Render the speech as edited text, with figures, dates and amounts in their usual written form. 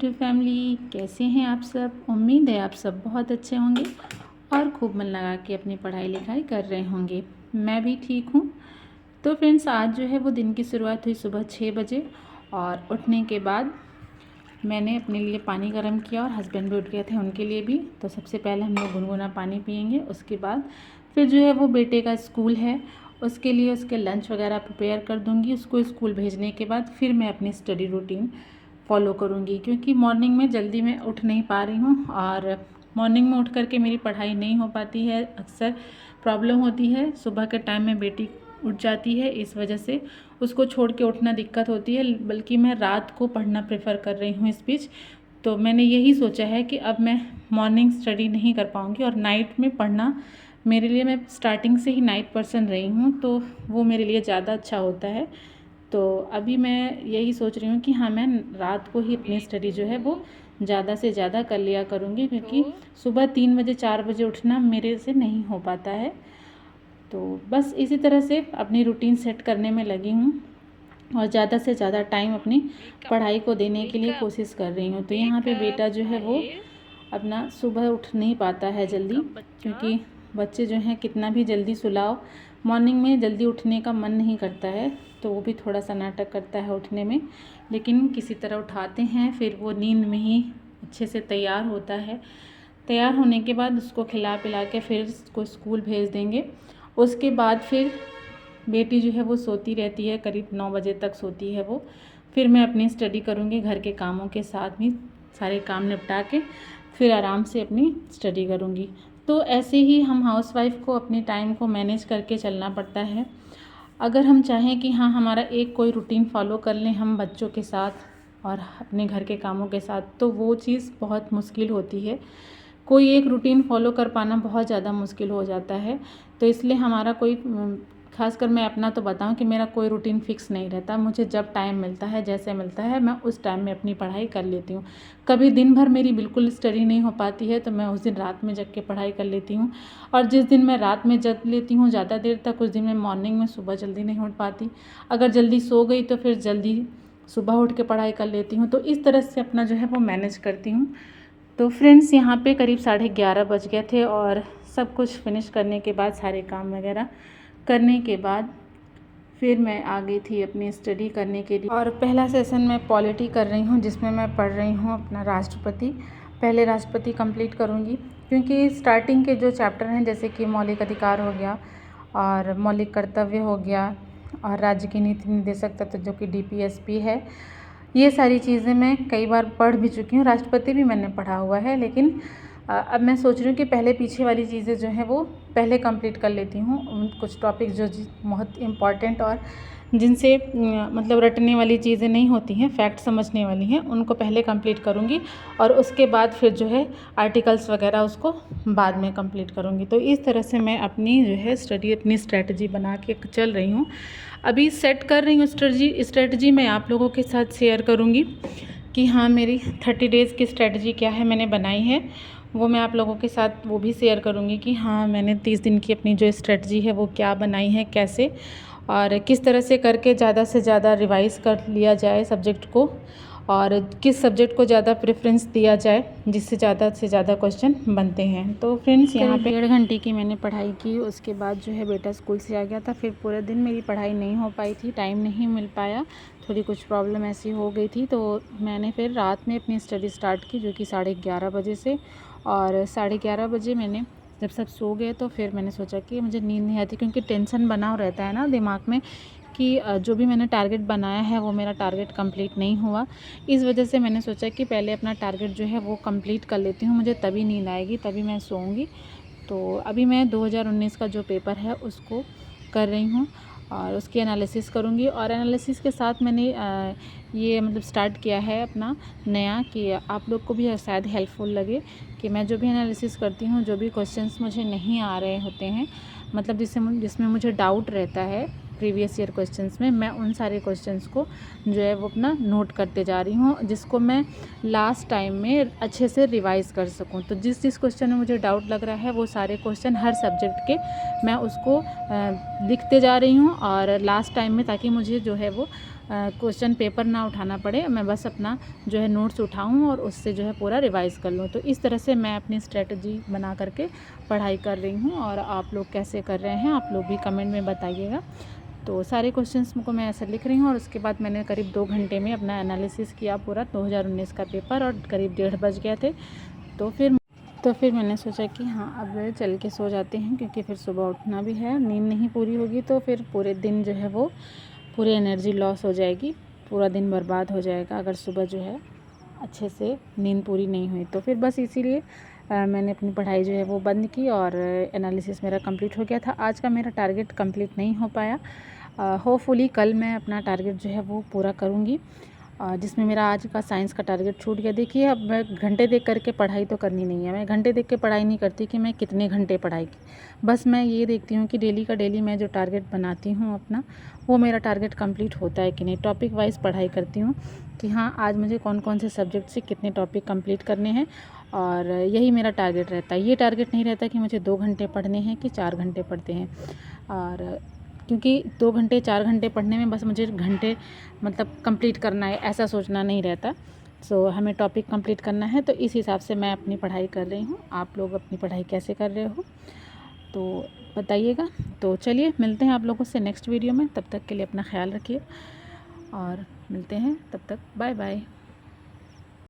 YouTube family, कैसे हैं आप सब। उम्मीद है आप सब बहुत अच्छे होंगे और खूब मन लगा के अपनी पढ़ाई लिखाई कर रहे होंगे। मैं भी ठीक हूँ। तो फ्रेंड्स, आज जो है वो दिन की शुरुआत हुई सुबह 6 बजे और उठने के बाद मैंने अपने लिए पानी गर्म किया और हस्बैंड भी उठ गए थे, उनके लिए भी। तो सबसे पहले हम लोग गुनगुना पानी पियेंगे, उसके बाद फिर जो है वो बेटे का स्कूल है, उसके लिए उसके लंच वगैरह प्रिपेयर कर दूँगी। उसको स्कूल भेजने के बाद फिर मैं अपनी स्टडी रूटीन फॉलो करूँगी, क्योंकि मॉर्निंग में जल्दी मैं उठ नहीं पा रही हूँ और मॉर्निंग में उठ करके मेरी पढ़ाई नहीं हो पाती है। अक्सर प्रॉब्लम होती है, सुबह के टाइम में बेटी उठ जाती है, इस वजह से उसको छोड़ के उठना दिक्कत होती है। बल्कि मैं रात को पढ़ना प्रेफर कर रही हूँ इस बीच। तो मैंने यही सोचा है कि अब मैं मॉर्निंग स्टडी नहीं कर पाऊँगी और नाइट में पढ़ना मेरे लिए, मैं स्टार्टिंग से ही नाइट पर्सन रही हूँ, तो वो मेरे लिए ज़्यादा अच्छा होता है। तो अभी मैं यही सोच रही हूँ कि हाँ, मैं रात को ही अपनी स्टडी जो है वो ज़्यादा से ज़्यादा कर लिया करूँगी, क्योंकि सुबह 3 बजे 4 बजे उठना मेरे से नहीं हो पाता है। तो बस इसी तरह से अपनी रूटीन सेट करने में लगी हूँ और ज़्यादा से ज़्यादा टाइम अपनी पढ़ाई को देने के लिए कोशिश कर रही हूँ। तो यहाँ पे बेटा जो है वो अपना सुबह उठ नहीं पाता है जल्दी, क्योंकि बच्चे जो हैं कितना भी जल्दी सुलाओ, मॉर्निंग में जल्दी उठने का मन नहीं करता है। तो वो भी थोड़ा सा नाटक करता है उठने में, लेकिन किसी तरह उठाते हैं। फिर वो नींद में ही अच्छे से तैयार होता है। तैयार होने के बाद उसको खिला पिला के फिर उसको स्कूल भेज देंगे। उसके बाद फिर बेटी जो है वो सोती रहती है, करीब 9 बजे तक सोती है वो। फिर मैं अपनी स्टडी करूँगी, घर के कामों के साथ में सारे काम निपटा के फिर आराम से अपनी स्टडी करूँगी। तो ऐसे ही हम हाउसवाइफ को अपने टाइम को मैनेज करके चलना पड़ता है। अगर हम चाहें कि हाँ, हमारा एक कोई रूटीन फॉलो कर लें हम बच्चों के साथ और अपने घर के कामों के साथ, तो वो चीज़ बहुत मुश्किल होती है। कोई एक रूटीन फॉलो कर पाना बहुत ज़्यादा मुश्किल हो जाता है। तो इसलिए हमारा कोई ख़ासकर मैं अपना तो बताऊं कि मेरा कोई रूटीन फ़िक्स नहीं रहता। मुझे जब टाइम मिलता है, जैसे मिलता है, मैं उस टाइम में अपनी पढ़ाई कर लेती हूँ। कभी दिन भर मेरी बिल्कुल स्टडी नहीं हो पाती है, तो मैं उस दिन रात में जग के पढ़ाई कर लेती हूँ। और जिस दिन मैं रात में जग लेती हूँ ज़्यादा देर तक, उस दिन मैं मॉर्निंग में सुबह जल्दी नहीं उठ पाती। अगर जल्दी सो गई तो फिर जल्दी सुबह उठ के पढ़ाई कर लेती हूँ। तो इस तरह से अपना जो है वो मैनेज करती हूँ। तो फ्रेंड्स, यहाँ पे करीब 11:30 बज गए थे और सब कुछ फिनिश करने के बाद, सारे काम वगैरह करने के बाद फिर मैं आ गई थी अपनी स्टडी करने के लिए। और पहला सेशन मैं पॉलिटी कर रही हूँ, जिसमें मैं पढ़ रही हूँ अपना राष्ट्रपति। पहले राष्ट्रपति कंप्लीट करूँगी, क्योंकि स्टार्टिंग के जो चैप्टर हैं, जैसे कि मौलिक अधिकार हो गया और मौलिक कर्तव्य हो गया और राज्य की नीति निर्देशक तत्व जो कि DPSP है, ये सारी चीज़ें मैं कई बार पढ़ भी चुकी हूँ। राष्ट्रपति भी मैंने पढ़ा हुआ है, लेकिन अब मैं सोच रही हूँ कि पहले पीछे वाली चीज़ें जो हैं वो पहले कंप्लीट कर लेती हूँ। कुछ टॉपिक जो बहुत इम्पॉर्टेंट और जिनसे मतलब रटने वाली चीज़ें नहीं होती हैं, फैक्ट समझने वाली हैं, उनको पहले कंप्लीट करूँगी और उसके बाद फिर जो है आर्टिकल्स वगैरह उसको बाद में कंप्लीट करूँगी। तो इस तरह से मैं अपनी जो है स्टडी, अपनी स्ट्रेटजी बना के चल रही हूँ। अभी सेट कर रही हूँ स्ट्रेटजी मैं आप लोगों के साथ शेयर करूँगी कि हाँ, मेरी 30 डेज़ की स्ट्रेटजी क्या है मैंने बनाई है, वो मैं आप लोगों के साथ वो भी शेयर करूँगी कि हाँ, मैंने 30 दिन की अपनी जो स्ट्रेटजी है वो क्या बनाई है, कैसे और किस तरह से करके ज़्यादा से ज़्यादा रिवाइज़ कर लिया जाए सब्जेक्ट को और किस सब्जेक्ट को ज़्यादा प्रेफरेंस दिया जाए, जिससे ज़्यादा से ज़्यादा क्वेश्चन बनते हैं। तो फ्रेंड्स, यहाँ पे 1.5 घंटे की मैंने पढ़ाई की। उसके बाद जो है बेटा स्कूल से आ गया था। फिर पूरे दिन मेरी पढ़ाई नहीं हो पाई थी, टाइम नहीं मिल पाया, थोड़ी कुछ प्रॉब्लम ऐसी हो गई थी। तो मैंने फिर रात में अपनी स्टडी स्टार्ट की, जो कि 11:30 बजे से। और 11:30 बजे मैंने जब सब सो गए तो फिर मैंने सोचा कि मुझे नींद नहीं आती, क्योंकि टेंशन बना रहता है ना दिमाग में कि जो भी मैंने टारगेट बनाया है वो मेरा टारगेट कंप्लीट नहीं हुआ। इस वजह से मैंने सोचा कि पहले अपना टारगेट जो है वो कंप्लीट कर लेती हूँ, मुझे तभी नींद आएगी, तभी मैं सोऊंगी। तो अभी मैं 2019 का जो पेपर है उसको कर रही हूँ और उसकी एनालिसिस करूँगी। और एनालिसिस के साथ मैंने ये मतलब स्टार्ट किया है अपना नया, कि आप लोग को भी शायद हेल्पफुल लगे कि मैं जो भी एनालिसिस करती हूँ, जो भी क्वेश्चंस मुझे नहीं आ रहे होते हैं, मतलब जिसमें मुझे डाउट रहता है प्रीवियस ईयर क्वेश्चंस में, मैं उन सारे क्वेश्चंस को जो है वो अपना नोट करते जा रही हूँ, जिसको मैं लास्ट टाइम में अच्छे से रिवाइज़ कर सकूँ। तो जिस क्वेश्चन में मुझे डाउट लग रहा है वो सारे क्वेश्चन हर सब्जेक्ट के मैं उसको लिखते जा रही हूँ और लास्ट टाइम में, ताकि मुझे जो है वो क्वेश्चन पेपर ना उठाना पड़े, मैं बस अपना जो है नोट्स उठाऊँ और उससे जो है पूरा रिवाइज़ कर लूँ। तो इस तरह से मैं अपनी स्ट्रेटजी बना करके पढ़ाई कर रही हूँ। और आप लोग कैसे कर रहे हैं, आप लोग भी कमेंट में बताइएगा। तो सारे क्वेश्चंस को मैं ऐसे लिख रही हूँ और उसके बाद मैंने करीब 2 घंटे में अपना एनालिसिस किया पूरा 2019 का पेपर, और करीब 1:30 बज गए थे। तो फिर मैंने सोचा कि हाँ, अब चल के सो जाते हैं, क्योंकि फिर सुबह उठना भी है। नींद नहीं पूरी होगी तो फिर पूरे दिन जो है वो पूरी एनर्जी लॉस हो जाएगी, पूरा दिन बर्बाद हो जाएगा अगर सुबह जो है अच्छे से नींद पूरी नहीं हुई। तो फिर बस इसीलिए मैंने अपनी पढ़ाई जो है वो बंद की और एनालिसिस मेरा कंप्लीट हो गया था। आज का मेरा टारगेट कंप्लीट नहीं हो पाया। होपफुली कल मैं अपना टारगेट जो है वो पूरा करूँगी, जिसमें मेरा आज का साइंस का टारगेट छूट गया। देखिए, अब मैं घंटे देख करके पढ़ाई तो करनी नहीं है। मैं घंटे देख के पढ़ाई नहीं करती कि मैं कितने घंटे पढ़ाई की, बस मैं ये देखती हूँ कि डेली का डेली मैं जो टारगेट बनाती हूँ अपना, वो मेरा टारगेट कंप्लीट होता है कि नहीं। टॉपिक वाइज पढ़ाई करती हूँ कि हाँ, आज मुझे कौन कौन से सब्जेक्ट से कितने टॉपिक कंप्लीट करने हैं, और यही मेरा टारगेट रहता है। ये टारगेट नहीं रहता कि मुझे 2 घंटे पढ़ने हैं कि 4 घंटे पढ़ते हैं। और क्योंकि 2 घंटे 4 घंटे पढ़ने में बस मुझे घंटे मतलब कंप्लीट करना है, ऐसा सोचना नहीं रहता। हमें टॉपिक कंप्लीट करना है, तो इस हिसाब से मैं अपनी पढ़ाई कर रही हूँ। आप लोग अपनी पढ़ाई कैसे कर रहे हो तो बताइएगा। तो चलिए, मिलते हैं आप लोगों से नेक्स्ट वीडियो में। तब तक के लिए अपना ख्याल रखिए और मिलते हैं, तब तक बाय बाय।